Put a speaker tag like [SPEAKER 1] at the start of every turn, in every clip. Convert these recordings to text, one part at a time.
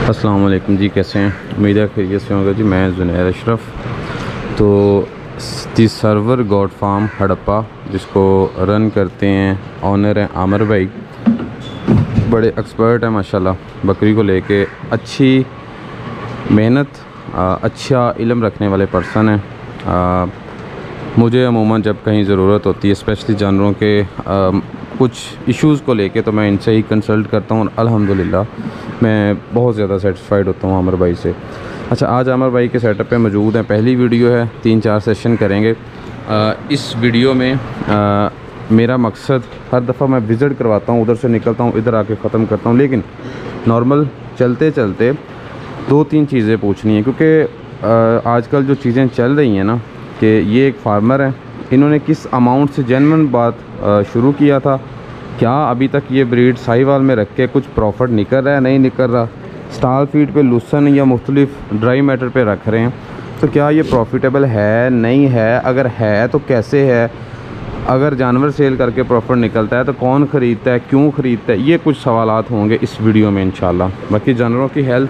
[SPEAKER 1] अस्सलाम वालेकुम जी, कैसे हैं? उम्मीद है खैरियत से होंगे जी। मैं जुनैर अशरफ। तो the server god farm Harappa, जिसको रन करते हैं ऑनर हैं आमिर भाई, बड़े एक्सपर्ट हैं माशाल्लाह। बकरी को लेके अच्छी मेहनत, अच्छा इल्म रखने वाले पर्सन हैं। मुझे अमूमन जब कहीं ज़रूरत होती है, स्पेशली जानवरों के कुछ इश्यूज़ को लेके, तो मैं इनसे ही कंसल्ट करता हूँ और अल्हम्दुलिल्लाह मैं बहुत ज़्यादा सेटिस्फाइड होता हूँ आमिर भाई से। अच्छा, आज आमिर भाई के सेटअप पे मौजूद हैं। पहली वीडियो है, 3-4 सेशन करेंगे। इस वीडियो में मेरा मकसद, हर दफ़ा मैं विज़िट करवाता हूँ, उधर से निकलता हूँ, इधर आके ख़त्म करता हूँ, लेकिन नॉर्मल चलते चलते 2-3 चीज़ें पूछनी है, क्योंकि आजकल जो चीज़ें चल रही हैं ना, कि ये एक फार्मर है, इन्होंने किस अमाउंट से जेन्युइन बात शुरू किया था, क्या अभी तक ये ब्रीड साहिवाल में रख के कुछ प्रॉफिट निकल रहा है, नहीं निकल रहा, स्टाल फीड पे लूसन या मुख्तलिफ ड्राई मैटर पे रख रहे हैं, तो क्या ये प्रॉफिटेबल है, नहीं है, अगर है तो कैसे है, अगर जानवर सेल करके प्रॉफिट निकलता है तो कौन ख़रीदता है, क्यों ख़रीदता है, ये कुछ सवालात होंगे इस वीडियो में इंशाल्लाह। बाकी जानवरों की हेल्थ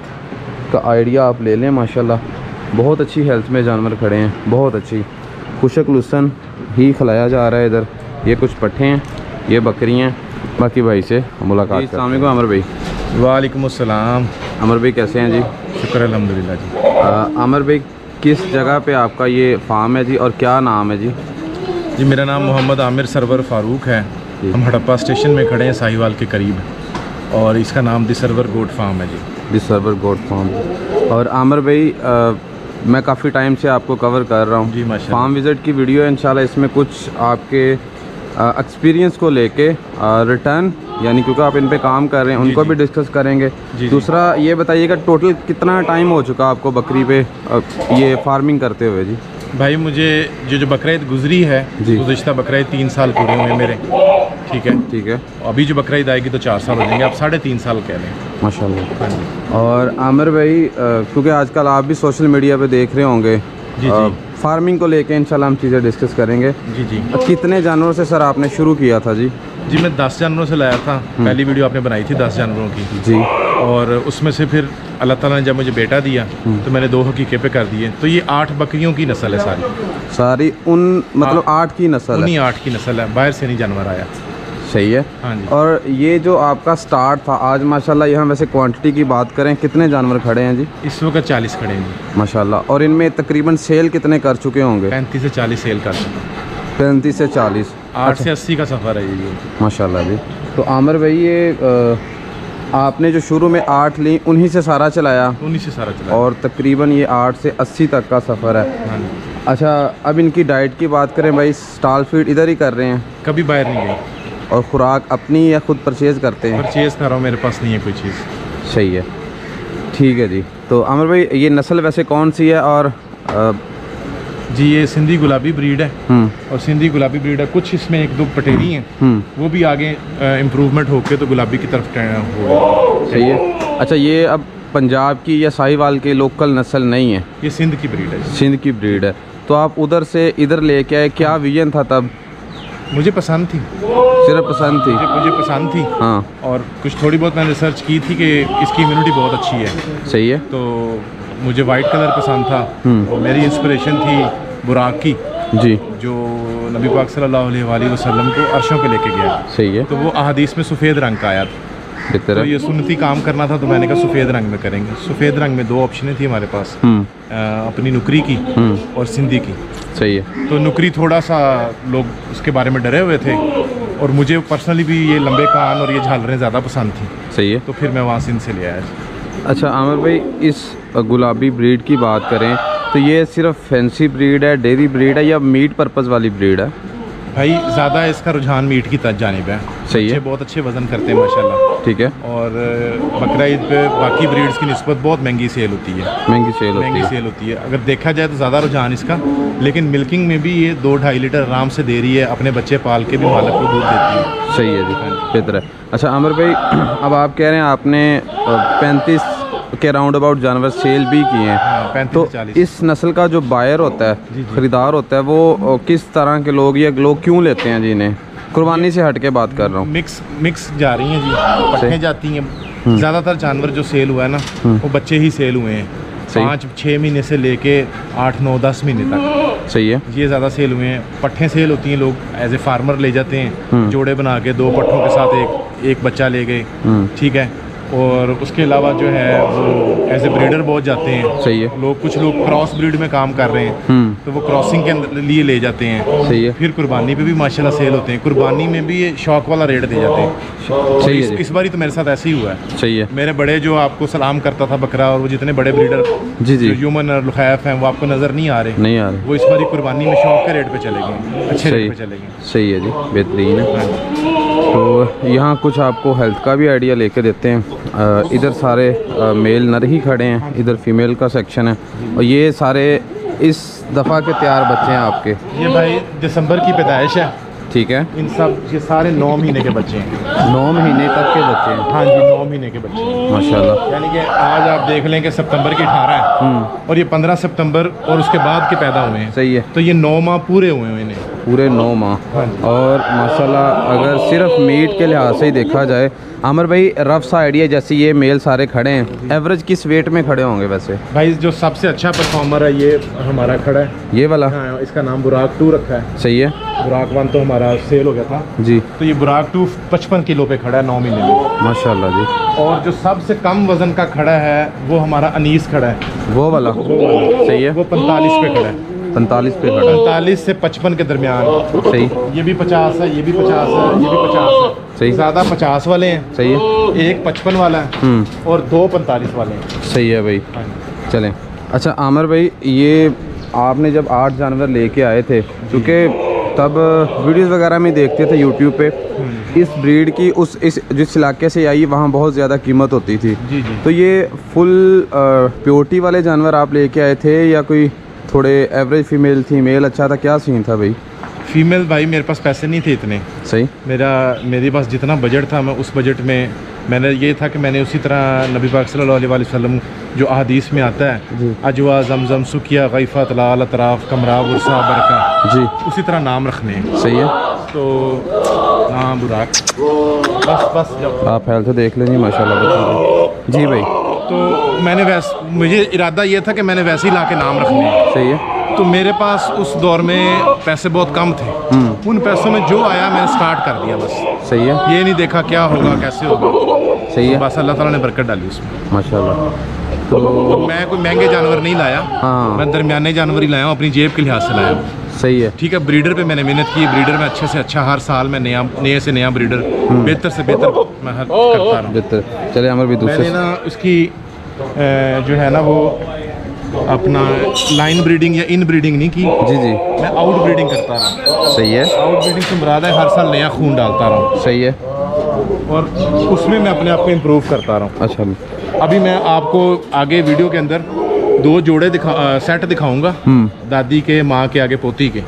[SPEAKER 1] का आइडिया आप ले लें। माशाल्लाह बहुत अच्छी हेल्थ में जानवर खड़े हैं, बहुत अच्छी। खुशक लूसन ही खिलाया जा रहा है इधर। ये कुछ पट्ठे हैं, ये बकरियाँ। बाकी भाई से मुलाकात। अस्सलाम वालेकुम आमिर भाई।
[SPEAKER 2] वालेकुम अस्सलाम।
[SPEAKER 1] आमिर भाई कैसे हैं जी?
[SPEAKER 2] शुक्र अल्हम्दुलिल्लाह जी।
[SPEAKER 1] आमिर भाई, किस जगह पे आपका ये फार्म है जी, और क्या नाम है जी?
[SPEAKER 2] जी, मेरा नाम मोहम्मद आमिर सरवर फ़ारूक है। हम हड़प्पा स्टेशन में खड़े हैं, साहिवाल के करीब, और इसका नाम दी सर्वर गोट फार्म है जी।
[SPEAKER 1] दी सर्वर गोट फार्म। और आमिर भाई, मैं काफ़ी टाइम से आपको कवर कर रहा हूँ
[SPEAKER 2] जी, माशाल्लाह।
[SPEAKER 1] फार्म विज़िट की वीडियो है इंशाल्लाह। इसमें कुछ आपके एक्सपीरियंस को लेके रिटर्न, यानी क्योंकि आप इन पे काम कर रहे हैं, उनको भी डिस्कस करेंगे। दूसरा ये बताइएगा, टोटल कितना टाइम हो चुका आपको बकरी पे ये फार्मिंग करते हुए जी?
[SPEAKER 2] भाई, मुझे जो बकरा ईद गुजरी है, गुज़िश्ता बकरा ईद 3 साल पूरे हुए मेरे। ठीक है,
[SPEAKER 1] ठीक है।
[SPEAKER 2] अभी जो बकरा ईद आएगी तो 4 साल हो जाएंगे, आप 3.5 साल कह लें।
[SPEAKER 1] माशाल्लाह।
[SPEAKER 2] हाँ जी।
[SPEAKER 1] और आमिर भाई, क्योंकि आजकल आप भी सोशल मीडिया पे देख रहे होंगे,
[SPEAKER 2] जी
[SPEAKER 1] फार्मिंग को लेके इंशाल्लाह हम चीज़ें डिस्कस करेंगे।
[SPEAKER 2] जी जी।
[SPEAKER 1] कितने जानवरों से सर आपने शुरू किया था जी?
[SPEAKER 2] जी, मैं 10 जानवरों से लाया था। पहली वीडियो आपने बनाई थी 10 जानवरों की
[SPEAKER 1] जी।
[SPEAKER 2] और उसमें से फिर अल्लाह ताला ने जब मुझे बेटा दिया तो मैंने 2 हकीके पे कर दिए। तो ये 8 बकरियों की नस्ल है सारी
[SPEAKER 1] उन मतलब 8 की नस्ल है?
[SPEAKER 2] उन्हीं 8 की नस्ल है, बाहर से नहीं जानवर आया।
[SPEAKER 1] सही है।
[SPEAKER 2] हाँ जी।
[SPEAKER 1] और ये जो आपका स्टार्ट था, आज माशाल्लाह यहाँ वैसे क्वांटिटी की बात करें, कितने जानवर खड़े हैं जी?
[SPEAKER 2] इस वक्त 40 खड़े हैं जी
[SPEAKER 1] माशाल्लाह। और इनमें तकरीबन सेल कितने कर चुके होंगे?
[SPEAKER 2] 35 से 40 सेल कर चुके।
[SPEAKER 1] 35 से 40।
[SPEAKER 2] 8 से 80 का सफ़र है ये।
[SPEAKER 1] माशाल्लाह जी। तो आमिर भाई, ये आपने जो शुरू में 8 ली, उन्हीं से सारा चलाया?
[SPEAKER 2] उन्हीं से सारा चला।
[SPEAKER 1] और तकरीबन ये 8 से 80 तक का सफ़र है।
[SPEAKER 2] हाँ जी।
[SPEAKER 1] अच्छा, अब इनकी डाइट की बात करें भाई, स्टाल फीड इधर ही कर रहे हैं?
[SPEAKER 2] कभी बाहर नहीं गई।
[SPEAKER 1] और ख़ुराक अपनी या खुद परचेज़ करते हैं?
[SPEAKER 2] परचेज़ कर रहा हूँ, मेरे पास नहीं है कोई चीज़।
[SPEAKER 1] सही है, ठीक है जी। तो आमिर भाई, ये नस्ल वैसे कौन सी है? और
[SPEAKER 2] जी, ये सिंधी गुलाबी ब्रीड है। और सिंधी गुलाबी ब्रीड है, कुछ इसमें 1-2 पटेरी हैं, वो भी आगे इम्प्रूवमेंट होके तो गुलाबी की तरफ हो।
[SPEAKER 1] सही है। अच्छा, ये अब पंजाब की या साहिवाल की लोकल नस्ल नहीं है?
[SPEAKER 2] ये सिंध की ब्रीड है।
[SPEAKER 1] सिंध की ब्रीड है। तो आप उधर से इधर लेके आए, क्या विजन था तब?
[SPEAKER 2] मुझे पसंद थी,
[SPEAKER 1] सिर्फ पसंद थी?
[SPEAKER 2] मुझे पसंद थी।
[SPEAKER 1] हाँ।
[SPEAKER 2] और कुछ थोड़ी बहुत मैंने रिसर्च की थी कि इसकी इम्यूनिटी बहुत अच्छी है।
[SPEAKER 1] सही है।
[SPEAKER 2] तो मुझे वाइट कलर पसंद था, और मेरी इंस्पिरेशन थी बुराक की
[SPEAKER 1] जी,
[SPEAKER 2] जो नबी पाक सल्लल्लाहु अलैहि वसल्लम को अर्शों पे लेके गया।
[SPEAKER 1] सही है।
[SPEAKER 2] तो वो अहादीस में सफ़ेद रंग का आया था, तो ये सुन्नती काम करना था, तो मैंने कहा सफ़ेद रंग में करेंगे। सफ़ेद रंग में 2 ऑप्शनें थी हमारे पास, अपनी नुकरी की और सिंधी की।
[SPEAKER 1] सही है।
[SPEAKER 2] तो नुकरी थोड़ा सा लोग उसके बारे में डरे हुए थे, और मुझे पर्सनली भी ये लंबे कान और ये झालरें ज़्यादा पसंद थी।
[SPEAKER 1] सही है।
[SPEAKER 2] तो फिर मैं वहाँ सिंध से ले आया।
[SPEAKER 1] अच्छा आमिर भाई, इस गुलाबी ब्रीड की बात करें तो ये सिर्फ फैंसी ब्रीड है, डेयरी ब्रीड है, या मीट पर्पज़ वाली ब्रीड है?
[SPEAKER 2] भाई, ज़्यादा इसका रुझान मीट की जानिब है।
[SPEAKER 1] सही है।
[SPEAKER 2] बहुत अच्छे वज़न करते हैं माशाल्लाह।
[SPEAKER 1] ठीक है।
[SPEAKER 2] और बकरा ईद पे बाकी ब्रीड्स की निस्बत बहुत महंगी सेल होती है।
[SPEAKER 1] महंगी सेल
[SPEAKER 2] होती है। अगर देखा जाए तो ज़्यादा रुझान इसका, लेकिन मिल्किंग में भी ये 2-2.5 लीटर आराम से दे रही है। अपने बच्चे पाल के भी मालिक को दूध देती है।
[SPEAKER 1] सही है जी, बेहतर है। अच्छा आमिर भाई, अब आप कह रहे हैं आपने 35 के राउंड अबाउट जानवर सेल भी किए हैं।
[SPEAKER 2] हाँ, 35
[SPEAKER 1] तो
[SPEAKER 2] से 40।
[SPEAKER 1] इस नस्ल का जो बायर होता है, ख़रीदार होता है, वो किस तरह के लोग या लोग क्यों लेते हैं जी इन्हें? कुर्बानी से हट के बात कर रहा हूँ।
[SPEAKER 2] मिक्स जा रही हैं जी, पट्ठे जाती हैं, ज़्यादातर जानवर जो सेल हुआ है ना वो बच्चे ही सेल हुए हैं, 5-6 महीने से लेके 8, 9, 10 महीने तक।
[SPEAKER 1] सही है।
[SPEAKER 2] ये ज़्यादा सेल हुए हैं। पट्ठें सेल होती हैं, लोग एज ए फार्मर ले जाते हैं, जोड़े बना के 2 पट्ठों के साथ एक बच्चा ले गए, ठीक है। और उसके अलावा जो है वो एज ए ब्रीडर बहुत जाते हैं।
[SPEAKER 1] सही है।
[SPEAKER 2] लोग, कुछ लोग क्रॉस ब्रीड में काम कर रहे हैं, तो वो क्रॉसिंग के लिए ले जाते हैं।
[SPEAKER 1] सही है।
[SPEAKER 2] फिर कुर्बानी पे भी माशाल्लाह सेल होते हैं, कुर्बानी में भी ये शौक वाला रेट दे जाते हैं।
[SPEAKER 1] सही है।
[SPEAKER 2] इस बारी तो मेरे साथ ऐसे ही हुआ है।
[SPEAKER 1] सही है।
[SPEAKER 2] मेरे बड़े जो आपको सलाम करता था बकरा, और वो जितने बड़े ब्रीडर
[SPEAKER 1] जी जी
[SPEAKER 2] ह्यूमन और लुखैफ हैं वो आपको नज़र नहीं आ रहे,
[SPEAKER 1] नहीं आ रहे,
[SPEAKER 2] वो इस बारी कुर्बानी में शौक के रेट पे चले गए, अच्छे रेट पे चले गए।
[SPEAKER 1] सही है जी, बेहतरीन है। तो यहाँ कुछ आपको हेल्थ का भी आइडिया लेके देते हैं। इधर सारे मेल नर ही खड़े हैं, इधर फीमेल का सेक्शन है, और ये सारे इस दफ़ा के तैयार बच्चे हैं आपके।
[SPEAKER 2] ये भाई दिसंबर की पैदाइश है,
[SPEAKER 1] ठीक है।
[SPEAKER 2] इन सब ये सारे 9 महीने के बच्चे हैं।
[SPEAKER 1] 9 महीने तक के बच्चे हैं।
[SPEAKER 2] हाँ जी, 9 महीने के बच्चे हैं
[SPEAKER 1] माशाल्लाह।
[SPEAKER 2] यानी कि आज आप देख लें कि सितंबर की 18 है और ये 15 सितंबर और उसके बाद के पैदा हुए हैं।
[SPEAKER 1] सही है।
[SPEAKER 2] तो ये 9 माह पूरे हुए हैं इन्हें,
[SPEAKER 1] पूरे 9 माह।
[SPEAKER 2] हाँ जी।
[SPEAKER 1] और माशाल्लाह अगर सिर्फ मीट के लिहाज से ही देखा जाए, आमिर भाई रफ सा आइडिया, जैसे ये मेल सारे खड़े हैं, एवरेज किस वेट में खड़े होंगे वैसे?
[SPEAKER 2] भाई जो सबसे अच्छा परफॉर्मर है ये हमारा खड़ा है,
[SPEAKER 1] ये वाला।
[SPEAKER 2] हाँ, इसका नाम बुराक 2 रखा है।
[SPEAKER 1] सही है।
[SPEAKER 2] बुराक 1 तो हमारा सेल हो गया था
[SPEAKER 1] जी।
[SPEAKER 2] तो ये बुराक 2 55 किलो पे खड़ा है 9 महीने में
[SPEAKER 1] माशाल्लाह जी।
[SPEAKER 2] और जो सबसे कम वजन का खड़ा है वो हमारा अनीस खड़ा है,
[SPEAKER 1] वो वाला। सही है।
[SPEAKER 2] वो 45 पे खड़ा है।
[SPEAKER 1] 45 पे खड़ा है।
[SPEAKER 2] 45 से 55 के दरमियान।
[SPEAKER 1] सही।
[SPEAKER 2] ये भी 50 है, ये भी 50 है, ये भी 50 है।
[SPEAKER 1] सही।
[SPEAKER 2] ज़्यादा 50 वाले हैं।
[SPEAKER 1] सही है।
[SPEAKER 2] एक 55 वाला है और 2 45 वाले हैं।
[SPEAKER 1] सही है भाई।
[SPEAKER 2] हाँ जी।
[SPEAKER 1] चलें। अच्छा आमिर भाई, ये आपने जब 8 जानवर लेके आए थे, क्योंकि तब वीडियोस वगैरह में देखते थे यूट्यूब पे, इस ब्रीड की इस जिस इलाके से आई वहाँ बहुत ज़्यादा कीमत होती थी।
[SPEAKER 2] जी जी।
[SPEAKER 1] तो ये फुल प्योरिटी वाले जानवर आप लेके आए थे या कोई थोड़े एवरेज फीमेल थी, मेल अच्छा था, क्या सीन था भाई?
[SPEAKER 2] फीमेल भाई मेरे पास पैसे नहीं थे इतने।
[SPEAKER 1] सही।
[SPEAKER 2] मेरे पास जितना बजट था, मैं उस बजट में मैंने ये था कि मैंने उसी तरह नबी पाक सल्लल्लाहु अलैहि वसल्लम जो अहदीस में आता है, अजवा जमजम सुकिया गैफ़ा तलाल अतराफ कमरा वर्सा बरका
[SPEAKER 1] जी,
[SPEAKER 2] उसी तरह नाम रखने हैं।
[SPEAKER 1] सही है।
[SPEAKER 2] तो नाम बुराक बस जब
[SPEAKER 1] आप हेल्थ देख लेंगे माशाल्लाह। जी भाई।
[SPEAKER 2] तो मैंने मुझे इरादा ये था कि मैंने वैसे ही ला के नाम रखने हैं।
[SPEAKER 1] सही है।
[SPEAKER 2] तो मेरे पास उस दौर में पैसे बहुत कम थे, उन पैसों में जो आया मैंने स्टार्ट कर दिया बस।
[SPEAKER 1] सही है।
[SPEAKER 2] ये नहीं देखा क्या होगा कैसे होगा।
[SPEAKER 1] सही है।
[SPEAKER 2] बस अल्लाह ताला ने बरकत डाली उसमें
[SPEAKER 1] माशाल्लाह।
[SPEAKER 2] तो मैं कोई महंगे जानवर नहीं लाया,
[SPEAKER 1] हाँ।
[SPEAKER 2] मैं दरमियाने जानवर ही लाया हूँ, अपनी जेब के लिहाज से लाया हूँ।
[SPEAKER 1] सही है।
[SPEAKER 2] ठीक है। ब्रीडर पे मैंने मेहनत की, ब्रीडर में अच्छे से अच्छा हर साल मैं नए से नया ब्रीडर बेहतर से बेहतर मैं करता रहा।
[SPEAKER 1] बेहतर। चले आमिर भाई दूसरे।
[SPEAKER 2] मैंने ना उसकी जो है ना वो अपना लाइन ब्रीडिंग या इन ब्रीडिंग नहीं की,
[SPEAKER 1] जी जी।
[SPEAKER 2] मैं आउट ब्रीडिंग करता रहा।
[SPEAKER 1] सही है।
[SPEAKER 2] आउट ब्रीडिंग से मुराद है हर साल नया खून डालता रहा
[SPEAKER 1] सही है।
[SPEAKER 2] और उसमें मैं अपने आप को इम्प्रूव करता रहा।
[SPEAKER 1] अच्छा।
[SPEAKER 2] अभी मैं आपको आगे वीडियो के अंदर 2 जोड़े सेट दिखाऊंगा, दादी के, माँ के, आगे पोती के।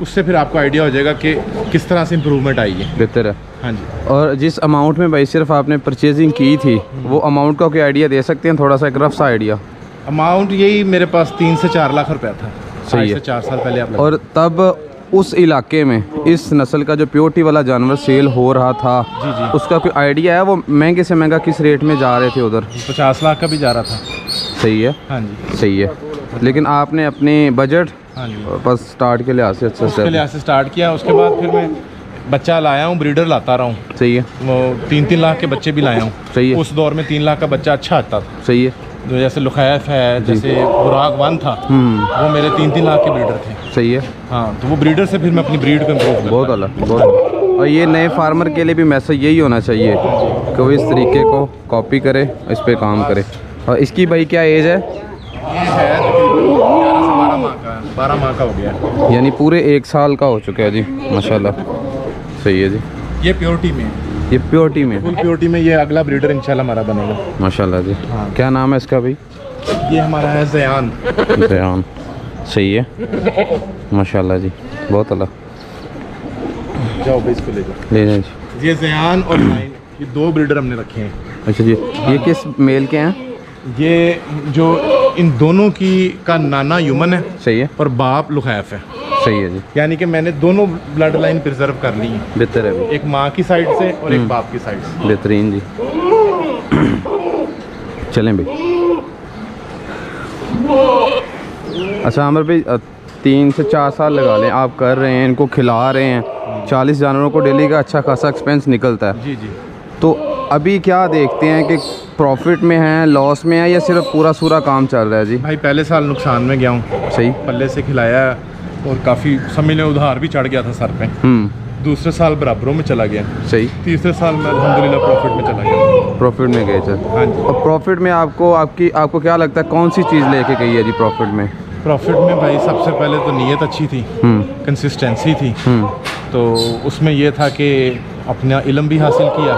[SPEAKER 2] उससे फिर आपको आइडिया हो जाएगा कि किस तरह से इम्प्रूवमेंट आई है।
[SPEAKER 1] बेहतर है।
[SPEAKER 2] हाँ जी।
[SPEAKER 1] और जिस अमाउंट में भाई सिर्फ आपने परचेजिंग की थी, वो अमाउंट का कोई आइडिया दे सकते हैं, थोड़ा सा एक रफ सा आइडिया?
[SPEAKER 2] अमाउंट यही मेरे पास 3 से 4 लाख रुपया था।
[SPEAKER 1] सही है।
[SPEAKER 2] 3 से 4 साल पहले आप
[SPEAKER 1] और तब उस इलाके में इस नस्ल का जो प्योरिटी वाला जानवर सेल हो रहा था,
[SPEAKER 2] जी जी,
[SPEAKER 1] उसका कोई आइडिया है? वो महंगे से महंगा किस रेट में जा रहे थे उधर?
[SPEAKER 2] 50 लाख का भी जा रहा था।
[SPEAKER 1] सही है।
[SPEAKER 2] हाँ जी।
[SPEAKER 1] सही है। लेकिन आपने अपने बजट
[SPEAKER 2] हाँ जी
[SPEAKER 1] बस स्टार्ट के लिहाज से अच्छा
[SPEAKER 2] उसके लिहाज से स्टार्ट किया। उसके बाद फिर मैं बच्चा लाया हूँ, ब्रीडर लाता रहा हूँ।
[SPEAKER 1] सही है।
[SPEAKER 2] वो 3-3 लाख के बच्चे भी लाया हूँ।
[SPEAKER 1] सही है।
[SPEAKER 2] उस दौर में 3 लाख का बच्चा अच्छा आता था।
[SPEAKER 1] सही है।
[SPEAKER 2] जो जैसे लुखैफ है, जैसे बुराक 1 था, वो मेरे 3-3 लाख के ब्रीडर थे।
[SPEAKER 1] सही है।
[SPEAKER 2] हाँ, तो वो ब्रीडर से फिर मैं अपनी ब्रीड को इम्प्रूव कर।
[SPEAKER 1] बहुत अलग, बहुत अलग। और ये नए फार्मर के लिए भी मैसेज यही होना चाहिए कि वो इस तरीके को कॉपी करे, इस पे काम करे। और इसकी भाई क्या एज है?
[SPEAKER 2] ये है तकरीबन 11 से 12 माह का, 12 माह का हो गया,
[SPEAKER 1] यानी पूरे 1 साल का हो चुका है जी माशाल्लाह। सही है जी।
[SPEAKER 2] ये प्योरिटी में है।
[SPEAKER 1] ये प्योरिटी में?
[SPEAKER 2] फुल प्योरिटी में। ये अगला ब्रीडर इंशाल्लाह हमारा बनेगा
[SPEAKER 1] माशाल्लाह जी।
[SPEAKER 2] हाँ।
[SPEAKER 1] क्या नाम है इसका भाई?
[SPEAKER 2] ये हमारा है ज़यान।
[SPEAKER 1] ज़यान। सही है माशाल्लाह जी, बहुत अलग।
[SPEAKER 2] जाओ भाई इसको ले जाओ।
[SPEAKER 1] ले जाए जी।
[SPEAKER 2] ये ज़यान और नाइन, ये 2 ब्रीडर हमने रखे हैं।
[SPEAKER 1] अच्छा जी। ये किस मेल के हैं?
[SPEAKER 2] ये जो इन दोनों की का नाना ह्यूमन है
[SPEAKER 1] सही है।
[SPEAKER 2] और बाप लुखैफ है।
[SPEAKER 1] सही है जी।
[SPEAKER 2] यानी कि मैंने दोनों ब्लड लाइन प्रिजर्व कर ली है,
[SPEAKER 1] बेहतर है भाई।
[SPEAKER 2] एक माँ की साइड से और एक बाप की साइड से।
[SPEAKER 1] बेहतरीन जी। चलें भाई। अच्छा आमिर भाई 3 से 4 साल लगा लें आप कर रहे हैं, इनको खिला रहे हैं, 40 जानवरों को डेली का अच्छा खासा एक्सपेंस निकलता है।
[SPEAKER 2] जी जी।
[SPEAKER 1] तो अभी क्या देखते हैं कि प्रॉफिट में है, लॉस में है, या सिर्फ पूरा सूरा काम चल रहा है जी?
[SPEAKER 2] भाई पहले साल नुकसान में गया हूँ,
[SPEAKER 1] सही।
[SPEAKER 2] पल्ले से खिलाया और काफ़ी समय में उधार भी चढ़ गया था सर पे। दूसरे साल बराबरों में चला गया।
[SPEAKER 1] सही।
[SPEAKER 2] तीसरे साल में अल्हम्दुलिल्लाह प्रॉफिट में चला गया।
[SPEAKER 1] प्रॉफिट में गए थे?
[SPEAKER 2] हाँ जी।
[SPEAKER 1] और प्रॉफिट में आपको क्या लगता है कौन सी चीज़ लेके गई है जी प्रॉफिट में?
[SPEAKER 2] प्रॉफिट में भाई सबसे पहले तो नीयत अच्छी थी, कंसिस्टेंसी थी। तो उसमें यह था कि अपना इल्म भी हासिल किया,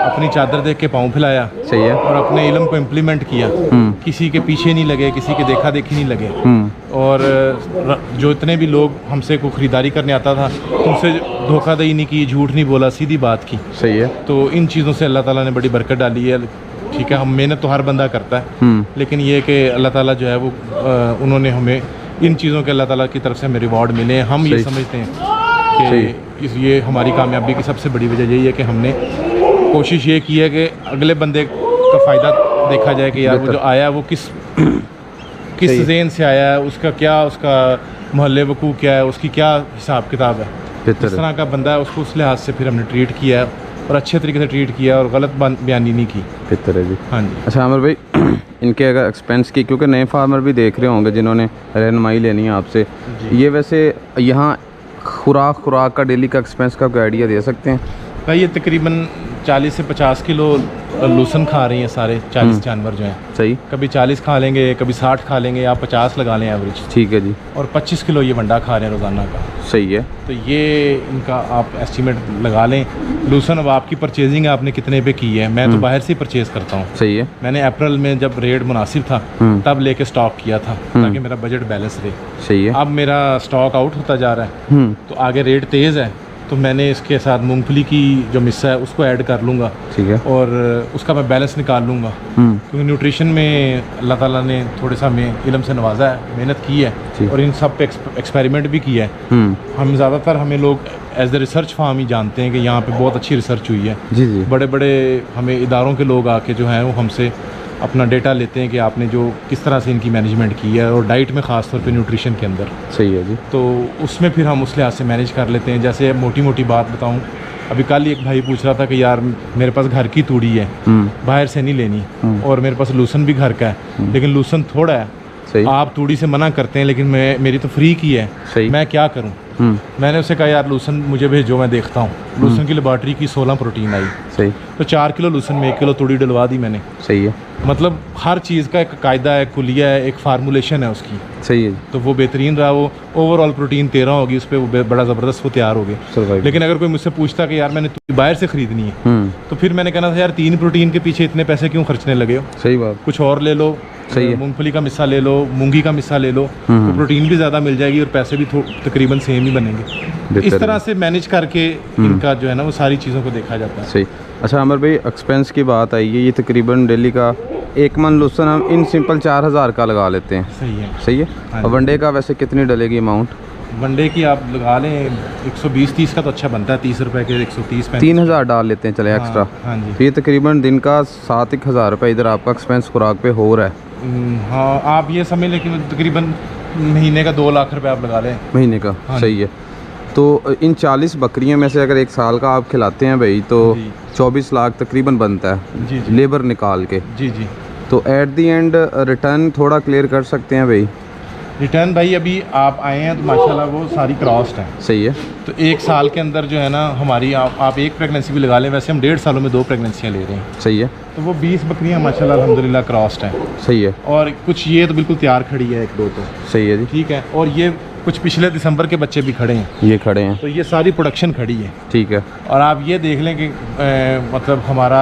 [SPEAKER 2] अपनी चादर देख के पाँव फैलाया।
[SPEAKER 1] सही है।
[SPEAKER 2] और अपने इल्म को इम्प्लीमेंट किया, किसी के पीछे नहीं लगे, किसी के देखा देखी नहीं लगे। और जो इतने भी लोग हमसे को ख़रीदारी करने आता था उनसे धोखाधड़ी नहीं की, झूठ नहीं बोला, सीधी बात की।
[SPEAKER 1] सही है।
[SPEAKER 2] तो इन चीज़ों से अल्लाह ताला ने बड़ी बरकत डाली है। ठीक है, हम मेहनत तो हर बंदा करता है, लेकिन ये कि अल्लाह ताला जो है वो उन्होंने हमें इन चीज़ों के अल्लाह ताला की तरफ से हमें रिवॉर्ड मिले। हम ये समझते हैं कि ये हमारी कामयाबी की सबसे बड़ी वजह यही है कि हमने कोशिश ये की है कि अगले बंदे का फ़ायदा देखा जाए कि यार वो जो आया वो किस ज़हन से आया है, उसका क्या, उसका मोहल्ले वकूफ़ क्या है, उसकी क्या हिसाब किताब है। जिस तरह का बंदा है उसको उस लिहाज से फिर हमने ट्रीट किया है और अच्छे तरीके से ट्रीट किया और गलत बयानी नहीं की।
[SPEAKER 1] बेहतर है जी।
[SPEAKER 2] हाँ जी।
[SPEAKER 1] अच्छा आमिर भाई इनके अगर एक्सपेंस की, क्योंकि नए फार्मर भी देख रहे होंगे जिन्होंने रहनुमाई लेनी है आपसे, ये वैसे यहाँ खुराक का डेली का एक्सपेंस का कोई आइडिया दे सकते हैं?
[SPEAKER 2] भाई ये तकरीबन 40 से 50 किलो लूसन खा रही हैं सारे 40 जानवर जो हैं।
[SPEAKER 1] सही।
[SPEAKER 2] कभी 40 खा लेंगे, कभी 60 खा लेंगे, या 50 लगा लें एवरेज।
[SPEAKER 1] ठीक है जी।
[SPEAKER 2] और 25 किलो ये वंडा खा रहे हैं रोज़ाना का।
[SPEAKER 1] सही है।
[SPEAKER 2] तो ये इनका आप एस्टीमेट लगा लें। लूसन अब आपकी परचेजिंग आपने कितने पे की है? मैं तो बाहर से ही परचेज़ करता हूँ।
[SPEAKER 1] सही है।
[SPEAKER 2] मैंने अप्रैल में जब रेट मुनासिब था तब लेके स्टॉक किया था ताकि मेरा बजट बैलेंस रहे।
[SPEAKER 1] सही है।
[SPEAKER 2] अब मेरा स्टॉक आउट होता जा रहा है तो आगे रेट तेज़ है, तो मैंने इसके साथ मूंगफली की जो मिस्सा है उसको ऐड कर लूँगा।
[SPEAKER 1] ठीक है।
[SPEAKER 2] और उसका मैं बैलेंस निकाल लूँगा, क्योंकि न्यूट्रिशन में अल्लाह ताला ने थोड़े सा हमें इल्म से नवाजा है, मेहनत की है और इन सब पे एक्सपेरिमेंट भी किया है। हम ज़्यादातर हमें लोग एज द रिसर्च फार्म ही जानते हैं कि यहाँ पे बहुत अच्छी रिसर्च हुई है।
[SPEAKER 1] जी जी।
[SPEAKER 2] बड़े बड़े हमें इदारों के लोग आके जो हैं वो हमसे अपना डेटा लेते हैं कि आपने जो किस तरह से इनकी मैनेजमेंट की है, और डाइट में ख़ास तौर पे न्यूट्रिशन के अंदर।
[SPEAKER 1] सही है जी।
[SPEAKER 2] तो उसमें फिर हम उस लिहाज से मैनेज कर लेते हैं। जैसे मोटी मोटी बात बताऊं, अभी कल ही एक भाई पूछ रहा था कि यार मेरे पास घर की तूड़ी है, बाहर से नहीं लेनी, और मेरे पास लूसन भी घर का है, लेकिन लूसन थोड़ा है।
[SPEAKER 1] सही।
[SPEAKER 2] आप तूड़ी से मना करते हैं, लेकिन मेरी तो फ्री की है।
[SPEAKER 1] सही।
[SPEAKER 2] मैं क्या करूं? मैंने उसे कहा यार लूसन मुझे भेजो, मैं देखता हूँ। लूसन की लेबॉर्ट्री की 16 प्रोटीन आई।
[SPEAKER 1] सही।
[SPEAKER 2] तो 4 किलो लूसन में 1 किलो तूड़ी डलवा दी मैंने।
[SPEAKER 1] सही है।
[SPEAKER 2] मतलब हर चीज़ का एक कायदा है, कुलिया है, एक फार्मूलेशन है उसकी।
[SPEAKER 1] सही है।
[SPEAKER 2] तो वो बेहतरीन रहा। वो ओवरऑल प्रोटीन 13 होगी, उस पर वो बड़ा ज़बरदस्त वो तैयार हो गए। लेकिन अगर कोई मुझसे पूछता कि यार मैंने बाहर से ख़रीदनी है, तो फिर मैंने कहना था यार 3 प्रोटीन के पीछे इतने पैसे क्यों खर्चने लगे हो?
[SPEAKER 1] सही बात।
[SPEAKER 2] कुछ और ले लो।
[SPEAKER 1] सही है।
[SPEAKER 2] मूंगफली का मिस्सा ले लो, मूंगी का मिस्सा ले लो, तो प्रोटीन भी ज़्यादा मिल जाएगी और पैसे भी तकरीबन सेम ही बनेंगे। इस तरह से मैनेज करके इनका जो है ना वो सारी चीज़ों को देखा जाता है।
[SPEAKER 1] सही। अच्छा अमर भाई एक्सपेंस की बात आई है, ये तकरीबन डेली का 1 मन लूसन हम इन सिंपल 4000 का लगा लेते हैं।
[SPEAKER 2] सही है।
[SPEAKER 1] सही है। और वनडे का वैसे कितनी डलेगी अमाउंट?
[SPEAKER 2] वनडे की आप लगा लें 120-30 का तो अच्छा बनता है, 30 रुपये के 130
[SPEAKER 1] 3000 डाल लेते हैं चले एक्स्ट्रा।
[SPEAKER 2] हाँ जी।
[SPEAKER 1] तो ये तकरीबन दिन का 7-1000 रुपये इधर आपका एक्सपेंस खुराक पे हो रहा है।
[SPEAKER 2] हाँ आप ये समझ लें कि तकरीबन महीने का 2 लाख रुपये आप लगा लें
[SPEAKER 1] महीने का।
[SPEAKER 2] हाँ।
[SPEAKER 1] सही है। तो इन 40 बकरियों में से अगर 1 साल का आप खिलाते हैं भाई तो 24 लाख तकरीबन बनता है।
[SPEAKER 2] जी।
[SPEAKER 1] लेबर निकाल के।
[SPEAKER 2] जी जी।
[SPEAKER 1] तो एट दी एंड रिटर्न थोड़ा क्लियर कर सकते हैं भाई?
[SPEAKER 2] रिटर्न भाई अभी आप आए हैं तो माशाल्लाह वो सारी क्रॉस्ड है।
[SPEAKER 1] सही है।
[SPEAKER 2] तो 1 साल के अंदर जो है ना हमारी आप 1 प्रेगनेंसी भी लगा लें, वैसे हम 1.5 सालों में 2 प्रेगनेंसियाँ ले रहे हैं।
[SPEAKER 1] सही है।
[SPEAKER 2] तो वो 20 बकरियाँ माशाल्लाह अल्हम्दुलिल्लाह क्रॉस्ड हैं।
[SPEAKER 1] सही है।
[SPEAKER 2] और कुछ ये तो बिल्कुल तैयार खड़ी है, 1-2 तो।
[SPEAKER 1] सही है जी।
[SPEAKER 2] ठीक है। और ये कुछ पिछले दिसंबर के बच्चे भी खड़े हैं।
[SPEAKER 1] ये खड़े हैं।
[SPEAKER 2] तो ये सारी प्रोडक्शन खड़ी है।
[SPEAKER 1] ठीक है।
[SPEAKER 2] और आप ये देख लें कि मतलब हमारा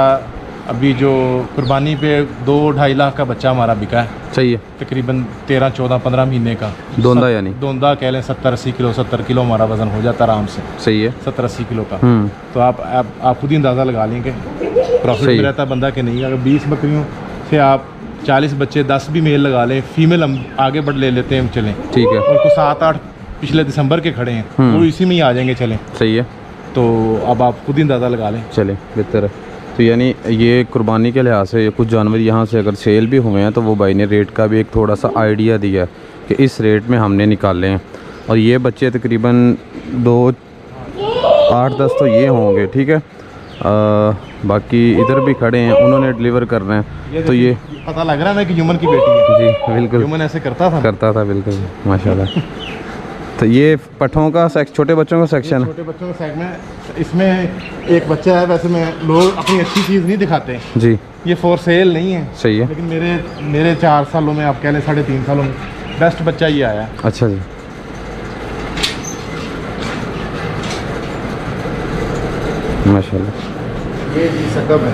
[SPEAKER 2] अभी जो कुर्बानी पे 2-2.5 लाख का बच्चा हमारा बिका है।
[SPEAKER 1] सही है।
[SPEAKER 2] तकरीबन 13, 14, 15 महीने का
[SPEAKER 1] दोंदा यानी
[SPEAKER 2] दोंदा कह लें 70-80 किलो 70 किलो हमारा वज़न हो जाता आराम से।
[SPEAKER 1] सही है।
[SPEAKER 2] 70-80 किलो का। तो आप खुद ही अंदाज़ा लगा लेंगे प्रॉफिट में रहता बंदा कि नहीं। अगर 20 बकरियों से आप 40 बच्चे 10 भी मेल लगा लें, फीमेल हम आगे बढ़ ले लेते हैं चलें।
[SPEAKER 1] ठीक है।
[SPEAKER 2] और कुछ 7-8 पिछले दिसंबर के खड़े हैं वो इसी में ही आ जाएंगे चलें।
[SPEAKER 1] सही है।
[SPEAKER 2] तो अब आप खुद ही अंदाज़ा लगा लें।
[SPEAKER 1] चलें बेहतर है। तो यानी ये कुर्बानी के लिहाज से कुछ जानवर यहाँ से अगर सेल भी हुए हैं तो वो भाई ने रेट का भी एक थोड़ा सा आइडिया दिया है कि इस रेट में हमने निकाले हैं। और ये बच्चे तकरीबन 8-10 तो ये होंगे, ठीक है। बाकी इधर भी खड़े हैं, उन्होंने डिलीवर कर रहे हैं। तो ये
[SPEAKER 2] पता लग रहा है ना कि ह्यूमन की बेटी है।
[SPEAKER 1] जी बिल्कुल,
[SPEAKER 2] ह्यूमन ऐसे करता था
[SPEAKER 1] बिल्कुल माशाल्लाह। तो ये पठों का छोटे बच्चों का सेक्शन है।
[SPEAKER 2] छोटे बच्चों का सेगमेंट, इसमें एक बच्चा है। वैसे मैं लोग अपनी अच्छी चीज़ नहीं दिखाते
[SPEAKER 1] जी,
[SPEAKER 2] ये फॉर सेल नहीं है,
[SPEAKER 1] सही है।
[SPEAKER 2] लेकिन मेरे 4 सालों में, आप कह लें 3.5 सालों में बेस्ट बच्चा ये आया।
[SPEAKER 1] अच्छा जी, माशाल्लाह।
[SPEAKER 2] ये जी सकब है।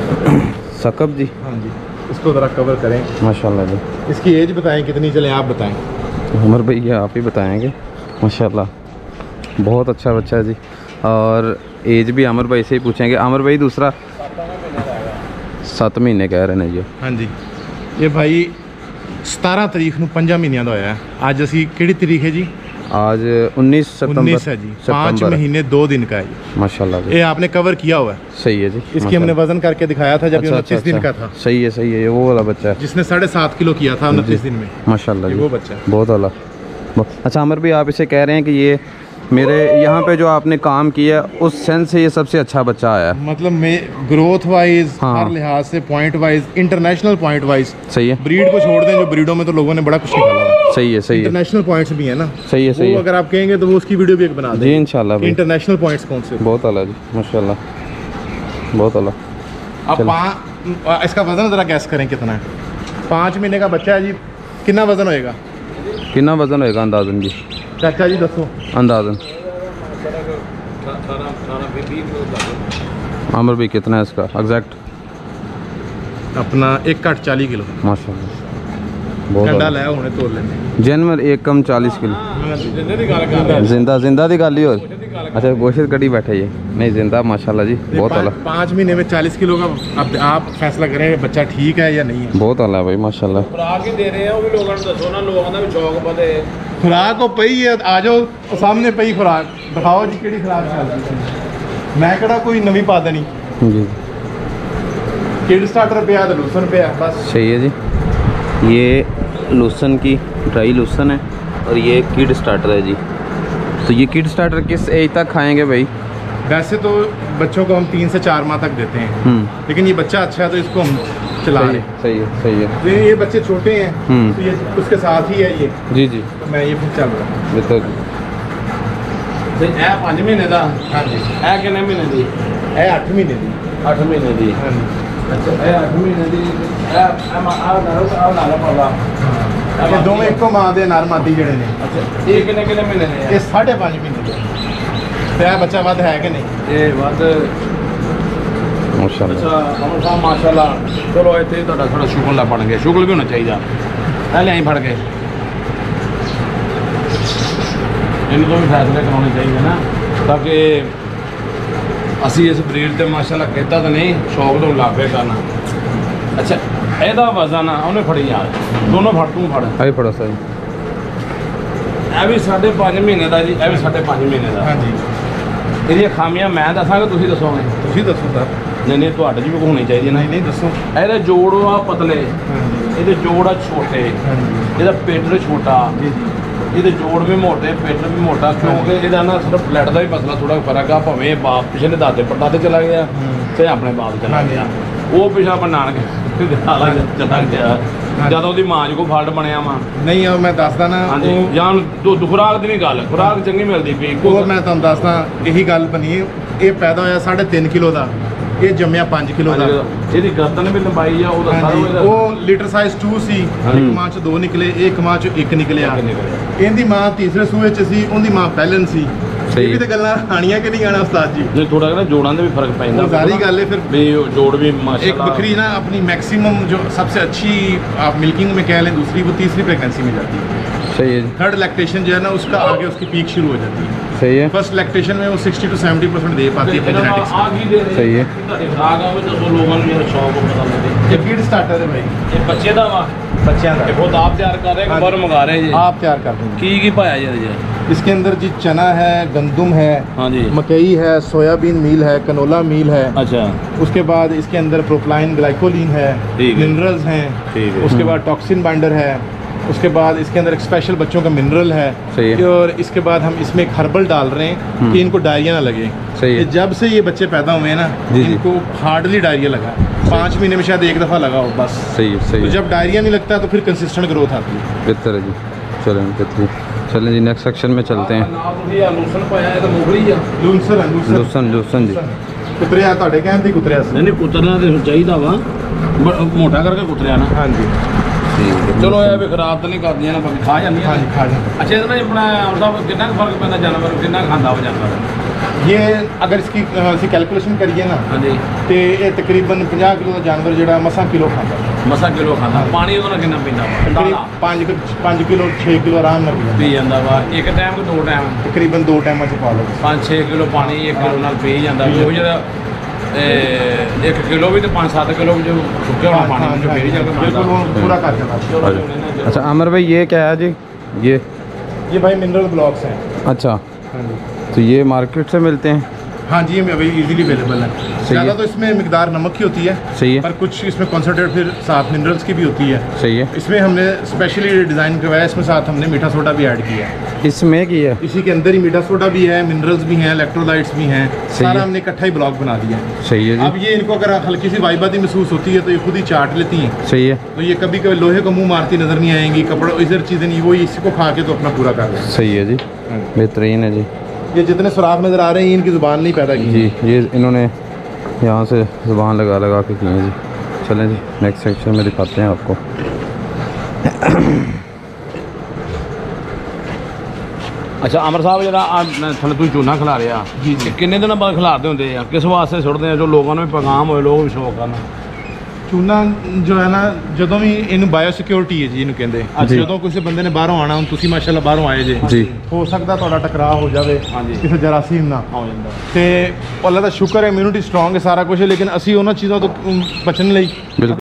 [SPEAKER 1] सकब जी,
[SPEAKER 2] हाँ जी, इसको ज़रा कवर करें।
[SPEAKER 1] माशाल्लाह जी।
[SPEAKER 2] इसकी एज बताएं कितनी, चलें आप बताएं।
[SPEAKER 1] उमर भैया आप ही बताएंगे। माशाल्लाह बहुत अच्छा बच्चा है जी। और एज भी आमिर भाई से ही पूछेंगे। आमिर भाई दूसरा 7 महीने कह रहे हैं ये।
[SPEAKER 2] हाँ जी, ये भाई 17 तरीक ਨੂੰ 5 ਮਹੀਨਿਆਂ ਦਾ ਹੋਇਆ। ਅੱਜ ਅਸੀਂ ਕਿਹੜੀ ਤਰੀਕ है जी?
[SPEAKER 1] आज 19 सितंबर
[SPEAKER 2] 19 है जी, 5 महीने 2 दिन का है जी।
[SPEAKER 1] माशाल्लाह जी,
[SPEAKER 2] ये आपने कवर किया हुआ है।
[SPEAKER 1] सही है जी।
[SPEAKER 2] इसकी हमने वजन करके दिखाया था जब ये 29 दिन का था।
[SPEAKER 1] सही है, सही है। ये वो वाला बच्चा है
[SPEAKER 2] जिसने 7.5 किलो किया था 29 दिन में।
[SPEAKER 1] माशाल्लाह
[SPEAKER 2] ये
[SPEAKER 1] जी,
[SPEAKER 2] वो बच्चा है।
[SPEAKER 1] बहुत आला। अच्छा आमिर भाई, आप इसे कह रहे हैं कि ये मेरे यहाँ पे जो आपने काम किया उस सेंस से ये सबसे अच्छा बच्चा आया है।
[SPEAKER 2] मतलब मैं ग्रोथ वाइज,
[SPEAKER 1] हाँ।
[SPEAKER 2] हर लिहाज से, point wise, international point wise.
[SPEAKER 1] सही है,
[SPEAKER 2] ब्रीड को छोड़ दें, जो ब्रीडों में तो लोगों ने बड़ा कुछ निकाला है।
[SPEAKER 1] सही है, सही है,
[SPEAKER 2] इंटरनेशनल पॉइंट्स भी है ना।
[SPEAKER 1] सही है, सही
[SPEAKER 2] वो
[SPEAKER 1] है
[SPEAKER 2] अगर आप कहेंगे तो वो उसकी वीडियो भी एक बना दें
[SPEAKER 1] जी इंशाल्लाह भाई।
[SPEAKER 2] इंटरनेशनल पॉइंट्स कौन से।
[SPEAKER 1] बहुत आला जी, माशाल्लाह बहुत आला।
[SPEAKER 2] अब इसका वजन ज़रा गैस करें कितना है। 5 महीने का बच्चा है जी, कितना वजन होएगा
[SPEAKER 1] कितना वजन होएगा अंदाजन जी?
[SPEAKER 2] चाचा जी दसो
[SPEAKER 1] अंदाजन आमिर भाई कितना है इसका एग्जैक्ट?
[SPEAKER 2] अपना 1 घट 40 किलो।
[SPEAKER 1] माशाल्लाह बहुत
[SPEAKER 2] ठंडा
[SPEAKER 1] आला।
[SPEAKER 2] लाया होने तोड़ लेने।
[SPEAKER 1] जानवर एक कम 40 किलो जिंदा दी गल ही और अच्छा गोश्त कड़ी बैठे ये नहीं जिंदा माशाल्लाह जी, बहुत आला।
[SPEAKER 2] 5 महीने में 40 किलो का। अब आप फैसला करें बच्चा ठीक है या नहीं है।
[SPEAKER 1] बहुत आला भाई माशाल्लाह।
[SPEAKER 3] खुराक ही दे रहे हैं, वो भी लोगों ने दसो ना, लोगों का भी शौक पता है।
[SPEAKER 2] खुराक को पई है, आ जाओ सामने पई खुराक दिखाओ जी, केड़ी खुराक चलती है। मैं केड़ा कोई नवी पा देनी।
[SPEAKER 1] जी
[SPEAKER 2] किड स्टार्टर पे तो लूसन पे बस।
[SPEAKER 1] सही है जी। ये लूसन की ड्राई लूसन है और ये किड स्टार्टर है जी। तो ये किड स्टार्टर किस एज तक खाएंगे भाई?
[SPEAKER 2] वैसे तो बच्चों को हम 3 से 4 माह तक देते हैं, लेकिन ये बच्चा अच्छा है तो इसको हम चला रहे हैं।
[SPEAKER 1] सही है, सही है।
[SPEAKER 2] तो ये बच्चे छोटे हैं तो ये उसके साथ ही है ये।
[SPEAKER 1] जी जी
[SPEAKER 2] तो मैं ये फिर चल रहा हूँ।
[SPEAKER 1] बिल्कुल।
[SPEAKER 3] ਤੇ ਇਹ 5 ਮਹੀਨੇ ਦਾ,
[SPEAKER 2] हाँ जी,
[SPEAKER 3] ਇਹ ਕਿੰਨੇ ਮਹੀਨੇ ਦੀ?
[SPEAKER 2] ये 8 महीने दी।
[SPEAKER 3] 8 ਮਹੀਨੇ ਦੀ।
[SPEAKER 2] हाँ जी,
[SPEAKER 3] ਅੱਛਾ, ਇਹ 8 ਮਹੀਨੇ ਦੀ। ਇਹ ਨਾਲ ਪਾਲਾ।
[SPEAKER 2] ये दोवें इको मां दे नर मादी ਜਿਹੜੇ ਨੇ।
[SPEAKER 3] ਅੱਛਾ, ਇਹ ਕਿੰਨੇ ਕਿੰਨੇ ਮਹੀਨੇ ਦੇ
[SPEAKER 2] ये
[SPEAKER 3] ਆ?
[SPEAKER 2] 5.5 महीने ਦੇ। ਤੇ ਇਹ ਬੱਚਾ ਵੱਧ ਹੈ ਕਿ ਨਹੀਂ?
[SPEAKER 3] ਇਹ ਵੱਧ।
[SPEAKER 1] माशाल्लाह
[SPEAKER 3] ਅੱਛਾ, ਅਮਰ ਸਾਹਿਬ ਮਾਸ਼ਾਅੱਲਾ। ਚਲੋ ਇੱਥੇ ਤੁਹਾਡਾ ਥੋੜਾ ਸ਼ੁਗਲ ਬਣ ਗਿਆ, ਸ਼ੁਗਲ ਵੀ ਹੋਣਾ ਚਾਹੀਦਾ। ਇਹ ਲਿਆਈ ਫੜ ਕੇ ਇਹਨੂੰ ਤੋਂ ਵੀ ਫੈਸਲੇ ਕਰਾਉਣੇ ਚਾਹੀਦੇ ਨਾ, ਤਾਂ ਕਿ ਅਸੀਂ ਇਸ ਬਰੀਡ ਤੇ ਮਾਸ਼ਾਅੱਲਾ ਕਹਿਤਾ ਤਾਂ ਨਹੀਂ, ਸ਼ੌਕ ਤੋਂ ਲਾਭੇ ਕਰਨਾ। ਅੱਛਾ, ਇਹਦਾ ਵਜ਼ਨ ਆ, ਉਹਨੇ ਫੜੀ ਯਾਰ, ਦੋਨੋਂ ਫੜ, ਤੂੰ ਫੜ।
[SPEAKER 1] अभी पड़ा सही।
[SPEAKER 3] ਇਹ ਵੀ 5.5 ਮਹੀਨੇ ਦਾ ਜੀ, ਇਹ ਵੀ 5.5 ਮਹੀਨੇ ਦਾ।
[SPEAKER 2] हाँ जी,
[SPEAKER 3] ਇਹਦੀਆਂ ਖਾਮੀਆਂ ਮੈਂ ਦੱਸਾਂਗਾ, ਤੁਸੀਂ ਦੱਸੋਗੇ?
[SPEAKER 2] ਤੁਸੀਂ ਦੱਸੋ ਸਰ।
[SPEAKER 3] ਨਹੀਂ ਨਹੀਂ, ਤੁਹਾਡੇ 'ਚ ਵੀ ਹੋਣੀ ਚਾਹੀਦੀ ਹੈ ਨਾ।
[SPEAKER 2] ਨਹੀਂ ਨਹੀਂ ਦੱਸੋ।
[SPEAKER 3] ਇਹਦੇ ਜੋੜ ਆ ਪਤਲੇ,
[SPEAKER 2] हाँ जी,
[SPEAKER 3] ਇਹਦੇ ਜੋੜ ਆ ਛੋਟੇ,
[SPEAKER 2] हाँ जी,
[SPEAKER 3] ਇਹਦਾ ਪਿੱਠ ਛੋਟਾ,
[SPEAKER 2] जी जी,
[SPEAKER 3] ਇਹਦੇ ਜੋੜ ਵੀ ਮੋਟੇ, ਪਿੱਠ ਵੀ ਮੋਟਾ, ਕਿਉਂਕਿ ਇਹਦਾ ਨਾ ਸਿਰਫ ਬਲੱਡ ਦਾ ਹੀ ਮਸਲਾ ਥੋੜਾ ਫਰਕ ਆ। ਭਾਵੇਂ ਬਾਪ ਪਿਛਲੇ ਦਾਦੇ ਪੜਦਾਦੇ ਚਲਾ ਗਿਆ ਤੇ ਆਪਣੇ ਬਾਪ ਚਲਾ
[SPEAKER 2] ਹਾਂਜੀ।
[SPEAKER 3] ਗਿਆ, ਉਹ ਪਿਛਾ ਆਪਾਂ ਨਾਨਕੇ ਚਲਾ ਗਿਆ ਜਦੋਂ ਉਹਦੀ ਮਾਂ ਜੀ ਕੋ ਫਲਟ ਬਣਿਆ ਵਾ।
[SPEAKER 2] ਨਹੀਂ ਉਹ ਮੈਂ ਦੱਸਦਾ ਨਾ।
[SPEAKER 3] ਹਾਂਜੀ,
[SPEAKER 2] ਉਹ
[SPEAKER 3] ਜਾਂ ਖੁਰਾਕ ਦੀ ਨਹੀਂ ਗੱਲ, ਖੁਰਾਕ ਚੰਗੀ ਮਿਲਦੀ ਪਈ।
[SPEAKER 2] ਉਹ ਮੈਂ ਤੁਹਾਨੂੰ ਦੱਸਦਾ, ਇਹੀ ਗੱਲ ਬਣੀ। ਇਹ ਪੈਦਾ ਹੋਇਆ 3.5 ਕਿਲੋ ਦਾ, ਇਹ ਜੰਮਿਆ 5 ਕਿਲੋ ਦਾ।
[SPEAKER 3] ਇਹਦੀ ਗਰਦਨ ਵੀ ਲੰਬਾਈ ਆ, ਉਹਦਾ ਸਾਰਾ
[SPEAKER 2] ਹਾਂਜੀ,
[SPEAKER 3] ਇਹਦਾ
[SPEAKER 2] ਉਹ ਲੀਟਰ ਸਾਈਜ਼ 2 ਸੀ। ਇੱਕ ਮਾਂ ਚ 2 ਨਿਕਲੇ, ਇੱਕ ਮਾਂ ਚ 1 ਨਿਕਲਿਆ। ਇਹਦੀ ਮਾਂ ਤੀਸਰੇ ਸੂਏ ਚ ਸੀ, ਉਹਦੀ ਮਾਂ ਪਹਿਲਨ ਸੀ।
[SPEAKER 1] ਸਹੀ।
[SPEAKER 2] ਇਹ ਵੀ ਤਾਂ ਗੱਲਾਂ ਆਣੀਆਂ ਕਿ ਨਹੀਂ ਆਣਾ ਉਸਤਾਦ ਜੀ।
[SPEAKER 3] ਜੇ ਥੋੜਾ ਨਾ ਜੋੜਾਂ ਦੇ ਵੀ ਫਰਕ ਪੈਂਦਾ।
[SPEAKER 2] ਉਹ ਸਾਰੀ ਗੱਲ है फिर।
[SPEAKER 3] ਵੀ ਉਹ ਜੋੜ ਵੀ
[SPEAKER 2] एक
[SPEAKER 3] ਮਾਸ਼ਾਅੱਲਾ
[SPEAKER 2] बकरी ना अपनी मैक्सिमम जो सबसे अच्छी आप मिल्किंग में कह लें दूसरी, वो तीसरी प्रेगनेंसी में जाती है।
[SPEAKER 1] सही है जी,
[SPEAKER 2] थर्ड लैक्टेशन जो है ना उसका आगे उसकी पीक शुरू हो जाती है।
[SPEAKER 1] सही है,
[SPEAKER 2] फर्स्ट लैक्टेशन में वो 60 to 70% दे पाती है जेनेटिक्स।
[SPEAKER 3] ਆ ਗਈ ਦੇ ਰਹੇ।
[SPEAKER 1] सही है।
[SPEAKER 3] ਤੁਹਾਡੀ ਖੁਰਾਕ ਆ, ਉਹ ਦੱਸੋ ਲੋਕਾਂ ਨੂੰ ਮੇਰਾ ਸ਼ੌਕ ਪਤਾ ਲੱਗੇ।
[SPEAKER 2] ये फीड स्टार्टर है भाई,
[SPEAKER 3] ਇਹ ਬੱਚੇ ਦਾ ਵਾ,
[SPEAKER 2] बच्चों
[SPEAKER 3] ਇਹ
[SPEAKER 2] का
[SPEAKER 3] ਖੁਦ ਆਪ ਤਿਆਰ ਕਰ ਰਹੇ ਕਿ ਬਾਹਰੋਂ ਮੰਗਾ ਰਹੇ ਜੀ?
[SPEAKER 2] आप तैयार कर देंगे।
[SPEAKER 3] ਕੀ ਪਾਇਆ ਜੀ ਇਹਦੇ 'ਚ?
[SPEAKER 2] इसके अंदर जी चना है, गंदम है,
[SPEAKER 3] हाँ जी।
[SPEAKER 2] मकई है, सोयाबीन मील है, कनोला मील है।
[SPEAKER 3] अच्छा
[SPEAKER 2] उसके बाद इसके अंदर प्रोपलाइन ग्लाइकोलिन है,
[SPEAKER 3] ठीक है।
[SPEAKER 2] मिनरल्स हैं।
[SPEAKER 3] ठीक है।
[SPEAKER 2] उसके बाद टॉक्सिन बाइंडर है। उसके बाद इसके अंदर एक स्पेशल बच्चों का मिनरल है।
[SPEAKER 1] सही है।
[SPEAKER 2] और इसके बाद हम इसमें एक हर्बल डाल रहे हैं कि इनको डायरिया ना लगे।
[SPEAKER 1] सही है।
[SPEAKER 2] ये जब से ये बच्चे पैदा हुए हैं ना,
[SPEAKER 1] जी, जी।
[SPEAKER 2] इनको हार्डली डायरिया लगा। 5 महीने में शायद एक दफ़ा लगा हो बस।
[SPEAKER 1] सही है, सही
[SPEAKER 2] तो
[SPEAKER 1] है,
[SPEAKER 2] जब डायरिया नहीं लगता तो फिर कंसिस्टेंट ग्रोथ आती है।
[SPEAKER 1] बेहतर है जी। चलें बेहतरीन, चलें जी नेक्स्ट सेक्शन में चलते हैं।
[SPEAKER 3] ना ਤੁਸੀਂ ਲੂਸਨ ਪਾਇਆ ਇਹ ਤਾਂ ਮੁਗਲੀ ਆ।
[SPEAKER 2] लूनसर है,
[SPEAKER 1] लूसन लूसन जी।
[SPEAKER 2] कुतरिया ਤੁਹਾਡੇ ਕਹਿਣ ਤੇ ਕੁਤਰਿਆ ਸੀ।
[SPEAKER 3] ਨਹੀਂ ਕੁਤਰਨਾ ਤੇ ਚਾਹੀਦਾ ਵਾ ਮੋਟਾ ਕਰਕੇ ਕੁਤਰਿਆ ਨਾ।
[SPEAKER 2] हाँ जी,
[SPEAKER 1] ठीक है।
[SPEAKER 3] ਚਲੋ ਇਹ ਵੀ ਖਰਾਬ ਤਾਂ ਨਹੀਂ ਕਰਦੀਆਂ ਨਾ ਬਾਕੀ ਖਾ ਜਾਂਦੀਆਂ
[SPEAKER 2] हाँ
[SPEAKER 3] ਨੇ।
[SPEAKER 2] जी, खा जाए।
[SPEAKER 3] ਅੱਛਾ ਇਹਦੇ ਨਾਲ ਆਪਣਾ ਸਾਹਿਬ ਕਿੰਨਾ ਕੁ ਫਰਕ ਪੈਂਦਾ ਜਾਨਵਰ ਨੂੰ, ਕਿੰਨਾ ਖਾਂਦਾ ਵਾ ਜਾਨਵਰ?
[SPEAKER 2] ये अगर इसकी ਅਸੀਂ कैलकुलेशन करिए ना
[SPEAKER 3] ਹਾਂਜੀ
[SPEAKER 2] तो ये तकरीबन 50 किलो का जानवर ਜਿਹੜਾ ਮਸਾਂ ਕਿਲੋ ਖਾਂਦਾ
[SPEAKER 3] ਮਸਾ ਕਿਲੋ ਖਾਂਦਾ। ਪਾਣੀ ਉਹਦਾ ਕਿੰਨਾ ਪੀਂਦਾ ਵਾ? ਦਾਣਾ
[SPEAKER 2] 5 ਕਿਲੋ 6 ਕਿਲੋ ਆਰਾਮ ਨਾਲ ਪੀਂਦਾ।
[SPEAKER 3] ਪੀ ਜਾਂਦਾ ਵਾ ਇੱਕ ਟਾਈਮ ਕਿ ਦੋ ਟਾਈਮ?
[SPEAKER 2] ਤਕਰੀਬਨ 2 ਟਾਈਮਾਂ ਚ ਪਾ ਲਓ।
[SPEAKER 3] 5-6 ਕਿਲੋ ਪਾਣੀ 1 ਕਿਲੋ ਨਾਲ ਪੀ ਜਾਂਦਾ। ਉਹ ਜਿਹੜਾ 1 ਕਿਲੋ ਵੀ ਤੇ 5-7 ਕਿਲੋ ਵੀ ਜੋ ਸੁੱਕਿਆ ਹੋਣਾ ਪਾਣੀ ਵਿੱਚ ਪੀ ਜਾਂਦਾ।
[SPEAKER 2] बिल्कुल वो पूरा कर देना।
[SPEAKER 1] आ जाओ। अच्छा आमिर भाई ये क्या है जी?
[SPEAKER 2] ये भाई मिनरल ब्लॉक्स हैं।
[SPEAKER 1] अच्छा,
[SPEAKER 2] हाँ जी,
[SPEAKER 1] तो ये मार्केट से मिलते हैं?
[SPEAKER 2] हाँ जी, ये अभी इजीली अवेलेबल है। ज़्यादा तो इसमें मिकदार नमक की होती है।
[SPEAKER 1] सही है,
[SPEAKER 2] पर कुछ इसमें कॉन्सनट्रेट फिर साथ मिनरल्स की भी होती है।
[SPEAKER 1] सही है।
[SPEAKER 2] इसमें हमने स्पेशली डिज़ाइन करवाया, इसमें साथ हमने मीठा सोडा भी ऐड किया है।
[SPEAKER 1] इसमें की है?
[SPEAKER 2] इसी के अंदर ही मीठा सोडा भी है, मिनरल्स भी हैं, इलेक्ट्रोलाइट्स भी हैं। सारा
[SPEAKER 1] है।
[SPEAKER 2] हमने इकट्ठा ही ब्लॉक बना दिया है।
[SPEAKER 1] सही है
[SPEAKER 2] अब
[SPEAKER 1] जी,
[SPEAKER 2] ये इनको अगर हल्की सी वाइबादी महसूस होती है तो ये खुद ही चाट लेती हैं।
[SPEAKER 1] सही है,
[SPEAKER 2] तो ये कभी कभी लोहे को मुंह मारती नजर नहीं आएंगी, कपड़ों इधर चीज़ें नहीं, वो इसी को खा के तो अपना पूरा कर लें।
[SPEAKER 1] सही है जी, बेहतरीन है जी।
[SPEAKER 2] ये जितने सुराख नज़र आ रहे हैं इनकी ज़ुबान नहीं पैदा की।
[SPEAKER 1] जी ये इन्होंने यहाँ से ज़ुबान लगा लगा के किए हैं जी। चलें जी नेक्स्ट सेक्शन में दिखाते हैं आपको।
[SPEAKER 3] ਅੱਛਾ ਅਮਰ ਸਾਹਿਬ ਜਿਹੜਾ ਥੱਲੇ ਤੁਸੀਂ ਚੂਨਾ ਖਿਲਾ ਰਿਹਾ ਜੀ, ਕਿੰਨੇ ਦਿਨਾਂ ਬਾਅਦ ਖਿਲਾਰਦੇ ਹੁੰਦੇ ਆ? ਕਿਸ ਵਾਸਤੇ ਸੁੱਟਦੇ ਆ? ਜੋ ਲੋਕਾਂ ਨੂੰ ਵੀ ਪੈਗਾਮ ਹੋਏ, ਲੋਕ ਵੀ ਸ਼ੌਕ ਕਰਨ।
[SPEAKER 2] ਚੂਨਾ ਜੋ ਹੈ ਨਾ, ਜਦੋਂ ਵੀ ਇਹਨੂੰ ਬਾਇਓ ਸਿਕਿਉਰਿਟੀ ਹੈ ਜੀ ਇਹਨੂੰ ਕਹਿੰਦੇ।
[SPEAKER 1] ਜੀ।
[SPEAKER 2] ਜਦੋਂ ਕਿਸੇ ਬੰਦੇ ਨੇ ਬਾਹਰੋਂ ਆਣਾ, ਹੁਣ ਤੁਸੀਂ ਮਾਸ਼ਾਅੱਲਾ ਬਾਹਰੋਂ ਆਏ ਜੇ,
[SPEAKER 1] ਜੀ।
[SPEAKER 2] ਹੋ ਸਕਦਾ ਤੁਹਾਡਾ ਟਕਰਾਅ ਹੋ ਜਾਵੇ
[SPEAKER 3] ਹਾਂਜੀ।
[SPEAKER 2] ਕਿਸੇ ਜਰਾਸੀਮ ਨਾਲ।
[SPEAKER 3] ਹੋ ਜਾਂਦਾ।
[SPEAKER 2] ਤੇ ਅੱਲਾ ਦਾ ਸ਼ੁਕਰ ਹੈ ਇਮਿਊਨਿਟੀ ਸਟਰੋਂਗ ਹੈ, ਸਾਰਾ ਕੁਝ ਹੈ, ਲੇਕਿਨ ਅਸੀਂ ਉਹਨਾਂ ਚੀਜ਼ਾਂ ਤੋਂ ਬਚਣ ਲਈ
[SPEAKER 1] बिल्कुल।